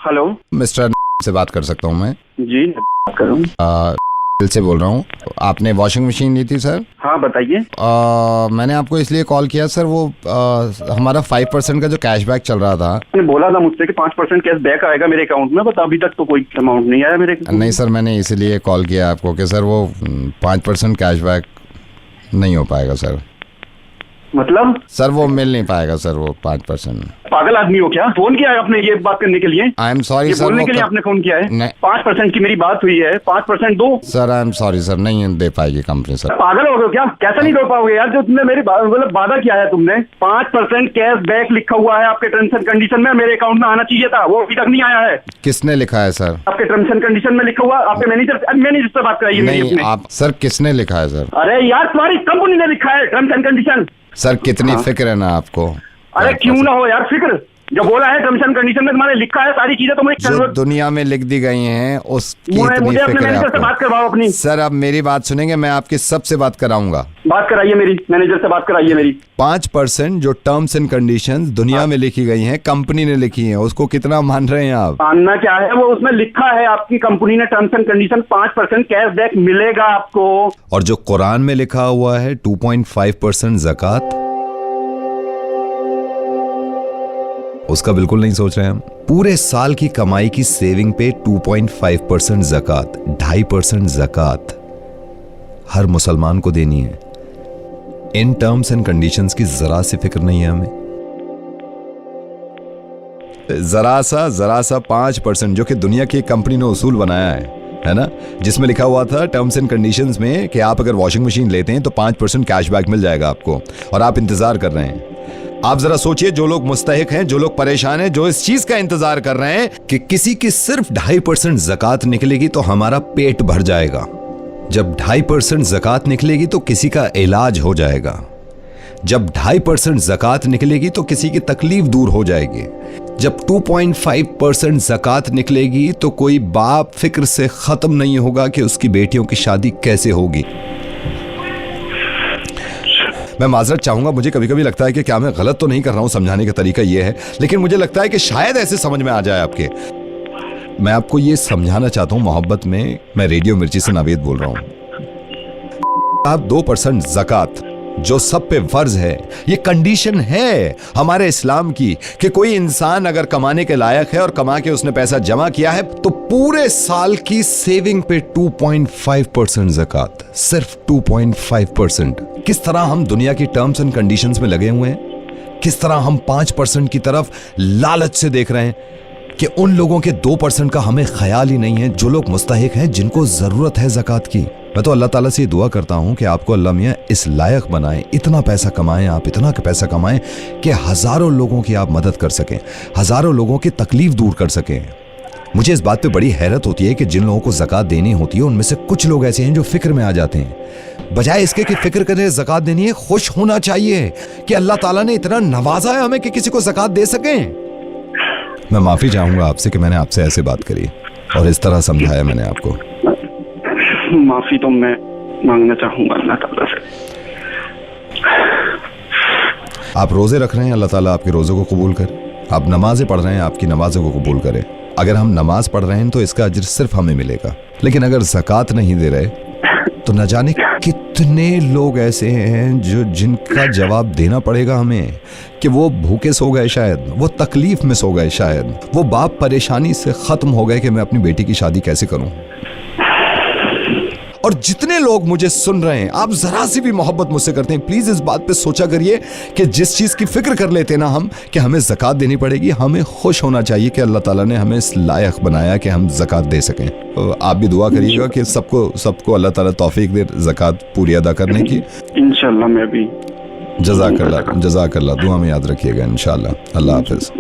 Hello, mister से बात कर सकता हूँ मैं? जी बात कर रहा हूँ। दिल से बोल रहा हूँ। आपने वॉशिंग मशीन ली थी सर? हाँ बताइए। मैंने आपको इसलिए कॉल किया सर, वो हमारा 5% का जो कैशबैक चल रहा था। आपने बोला था मुझसे कि 5% कैश बैक आएगा मेरे अकाउंट में, बट अभी तक तो कोई अमाउंट नहीं आया मेरे। नहीं सर, मैंने इसीलिए कॉल किया आपको कि सर वो 5% कैशबैक नहीं हो पाएगा सर। मतलब सर वो मिल नहीं पाएगा सर, वो 5%। पागल आदमी हो क्या? फोन किया है आपने ये बात करने के लिए? आई एम सॉरी सर, बोलने के लिए आपने फोन किया है? 5% की मेरी बात हुई है, 5% दो। Sir I am sorry sir, नहीं दे पाएगी कंपनी सर। पागल हो गए क्या? कैसे नहीं दे पाओगे यार? जो तुमने मेरी मतलब वादा किया है तुमने, 5% कैश बैक लिखा हुआ है आपके टर्म्स एंड कंडीशन में, मेरे अकाउंट में आना चाहिए था, वो अभी तक नहीं आया है। किसने लिखा है सर? आपके टर्म्स एंड कंडीशन में लिखा हुआ, आपके मैनेजर से बात कराइए। नहीं आप सर, किसने लिखा है सर? अरे यार तुम्हारी कंपनी ने लिखा है टर्म्स एंड कंडीशन। सर कितनी फिक्र है ना आपको? अरे क्यों ना हो यार फिक्र, जो बोला है टर्म्स एंड कंडीशन में तुम्हारे लिखा है सारी चीजें, तुम्हें जो दुनिया में लिख दी गई हैं उसकी इतनी मुझे अपने फिक्र है मैनेजर से बात करवाओ अपनी। सर आप मेरी बात सुनेंगे, मैं आपकी सबसे बात कराऊंगा। बात कराइए मेरी, मैनेजर से बात कराइए मेरी। 5% जो टर्म्स एंड कंडीशंस दुनिया में लिखी गई हैं, कंपनी ने लिखी हैं, उसको कितना मान रहे हैं आप? मानना क्या है, वो उसमें लिखा है आपकी कंपनी ने terms and condition, 5% cash back मिलेगा आपको। और जो कुरान में लिखा हुआ है 2.5% ज़कात, उसका बिल्कुल नहीं सोच रहे हम। पूरे साल की कमाई की सेविंग पे 2.5% ज़कात, 2.5% ज़कात हर मुसलमान को देनी है। इन टर्म्स एंड कंडीशंस की जरा सी फिक्र नहीं है हमें। जरा सा 5% जो कि दुनिया की कंपनी ने उसूल बनाया है ना, जिसमें लिखा हुआ था टर्म्स एंड कंडीशंस में कि आप अगर वॉशिंग मशीन लेते हैं तो 5% कैशबैक मिल जाएगा आपको, और आप इंतजार कर रहे हैं। आप जरा सोचिए, जो लोग मुस्तहिक हैं, जो लोग परेशान हैं, जो इस चीज का इंतजार कर रहे हैं कि किसी की सिर्फ 2.5% ज़कात निकलेगी तो हमारा पेट भर जाएगा, जब 2.5% ज़कात निकलेगी तो किसी का इलाज हो जाएगा, जब 2.5% ज़कात निकलेगी तो किसी की तकलीफ दूर हो जाएगी, जब 2.5% ज़कात निकलेगी तो कोई बाप फिक्र से खत्म नहीं होगा कि उसकी बेटियों की शादी कैसे होगी। मैं माजरत चाहूंगा, मुझे कभी कभी लगता है कि क्या मैं गलत तो नहीं कर रहा हूं, समझाने का तरीका यह है, लेकिन मुझे लगता है कि शायद ऐसे समझ में आ जाए आपके। मैं आपको ये समझाना चाहता हूं मोहब्बत में। मैं रेडियो मिर्ची से नावेद बोल रहा हूं। आप 2% ज़कात जो सब पे फर्ज है, ये कंडीशन है हमारे इस्लाम की कि कोई इंसान अगर कमाने के लायक है और कमा के उसने पैसा जमा किया है तो पूरे साल की सेविंग पे 2.5% ज़कात, सिर्फ 2.5%। किस तरह हम दुनिया की टर्म्स एंड कंडीशंस में लगे हुए हैं, किस तरह हम 5% की तरफ लालच से देख रहे हैं कि उन लोगों के 2% का हमें ख्याल ही नहीं है, जो लोग मुस्तहिक हैं, जिनको जरूरत है ज़कात की। मैं तो अल्लाह ताला से दुआ करता हूं कि आपको अल्लाह मियां इस लायक बनाए, इतना पैसा कमाएं, आप इतना पैसा कमाएं कि हजारों लोगों की आप मदद कर सकें, हजारों लोगों की तकलीफ दूर कर सकें। मुझे इस बात पे बड़ी हैरत होती है कि जिन लोगों को ज़कात देनी होती है उनमें से कुछ लोग ऐसे हैं जो फिक्र में आ जाते हैं। बजाय इसके कि फिक्र करें ज़कात देनी है, खुश होना चाहिए कि अल्लाह ताला ने इतना नवाजा है हमें कि किसी को ज़कात दे सकें। मैं माफी चाहूंगा आपसे कि मैंने आपसे ऐसे बात करी और इस तरह समझाया मैंने आपको। माफी तो मैं मांगना चाहूंगा अल्लाह ताला से। आप रोजे रख रहे हैं, अल्लाह ताला आपके रोज़ों को कबूल करे। आप नमाजें पढ़ रहे हैं, आपकी नमाजों को कबूल करे। अगर हम नमाज पढ़ रहे हैं तो इसका अज्र सिर्फ हमें मिलेगा, लेकिन अगर ज़कात नहीं दे रहे तो न जाने कितने लोग ऐसे हैं जो जिनका जवाब देना पड़ेगा हमें कि वो भूखे सो गए, शायद वो तकलीफ में सो गए, शायद वो बाप परेशानी से खत्म हो गए कि मैं अपनी बेटी की शादी कैसे करूं। और जितने लोग मुझे सुन रहे हैं, आप जरा सी भी मोहब्बत मुझसे करते हैं, प्लीज इस बात पे सोचा करिए कि जिस चीज की फिक्र कर लेते ना हम कि हमें ज़कात देनी पड़ेगी, हमें खुश होना चाहिए कि अल्लाह ताला ने हमें इस लायक बनाया कि हम ज़कात दे सकें। आप भी दुआ करिएगा कि सबको अल्लाह ताला तौफीक दे ज़कात पूरी अदा करने की। इंशाल्लाह मैं भी। जज़ाकल्लाह, दुआ में याद रखिएगा इंशाल्लाह। अल्लाह हाफिज़।